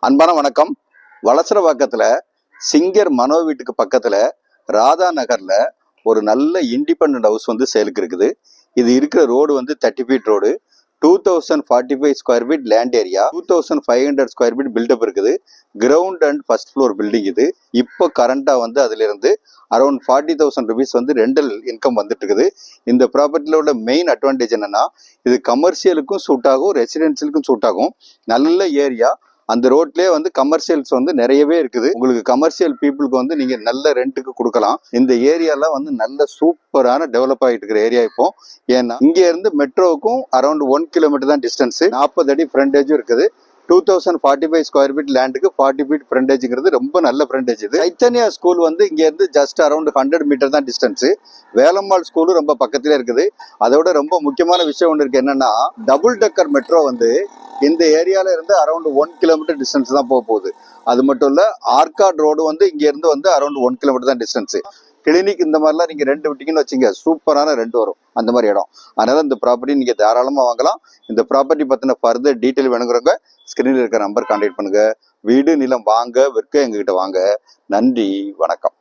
அன்பான வணக்கம். வளசரவாக்கத்துல சிங்கர் மனோ வீட்டுக்கு பக்கத்துல ராதா நகர்ல ஒரு நல்ல இண்டிபெண்டன்ட் ஹவுஸ் வந்து சேலுக்கு இருக்குது. இது இருக்கிற ரோடு வந்து 30 feet road. 2045 square feet land area, 2500 square feet buildup இருக்குது. Ground and first floor building இது. இப்போ கரண்டா வந்து அதுல இருந்து அரௌண்ட் 40,000 ருபீஸ் வந்து ரெண்டல் இன்கம் வந்துட்டு இருக்குது. இந்த ப்ராப்பர்ட்டில உள்ள மெயின் அட்வான்டேஜ் என்னன்னா, இது கமர்ஷியலுக்கும் சூட் ஆகும், ரெசிடென்சியலுக்கும் சூட் ஆகும். நல்ல ஏரியா. அந்த ரோட்லயே வந்து கமர்ஷியல்ஸ் வந்து நிறையவே இருக்குது. உங்களுக்கு கமர்ஷியல் பீப்புளுக்கு வந்து நீங்க நல்ல ரெண்ட்டுக்கு கொடுக்கலாம். இந்த ஏரியாலாம் வந்து நல்ல சூப்பரான டெவலப் ஆகிட்டு இருக்கிற ஏரியா இப்போ. ஏன்னா இங்க இருந்து மெட்ரோவுக்கும் அரௌண்ட் 1 கிலோமீட்டர் தான் டிஸ்டன்ஸ். 40 அடி ஃப்ரண்டேஜும் இருக்குது. 2045 ஸ்கொயர் ஃபீட் லேண்டுக்கு 40 ஃபீட் ஃப்ரண்டேஜ்ங்கிறது ரொம்ப நல்ல ஃப்ரண்டேஜ். இது சைத்தன்யா ஸ்கூல் வந்து இங்க இருந்து ஜஸ்ட் அரௌண்ட் 100 மீட்டர் தான் டிஸ்டன்ஸ். வேலம்மாள் ஸ்கூலும் ரொம்ப பக்கத்திலே இருக்குது. அதோட ரொம்ப முக்கியமான விஷயம் ஒன்று இருக்கு. என்னன்னா, டபுள் டெக்கர் மெட்ரோ வந்து இந்த ஏரியால இருந்து அரௌண்ட் 1 கிலோமீட்டர் டிஸ்டன்ஸ் தான் போகுது. அது மட்டும் இல்ல, ஆர்காட் ரோடு வந்து இங்க இருந்து வந்து அரௌண்ட் 1 கிலோமீட்டர் தான் டிஸ்டன்ஸ். கிளினிக் இந்த மாதிரிலாம் நீங்க ரெண்ட் விட்டீங்கன்னு வச்சுங்க, சூப்பரான ரெண்ட் வரும் அந்த மாதிரி இடம். அதனால இந்த ப்ராப்பர்ட்டி நீங்க தாராளமா வாங்கலாம். இந்த ப்ராப்பர்ட்டி பத்தின ஃபர்தர் டீட்டெயில் வேணுங்கிறவங்க ஸ்கிரீனில் இருக்கிற நம்பர் கான்டாக்ட் பண்ணுங்க. வீடு நிலம் வாங்க விற்க எங்ககிட்ட வாங்க. நன்றி, வணக்கம்.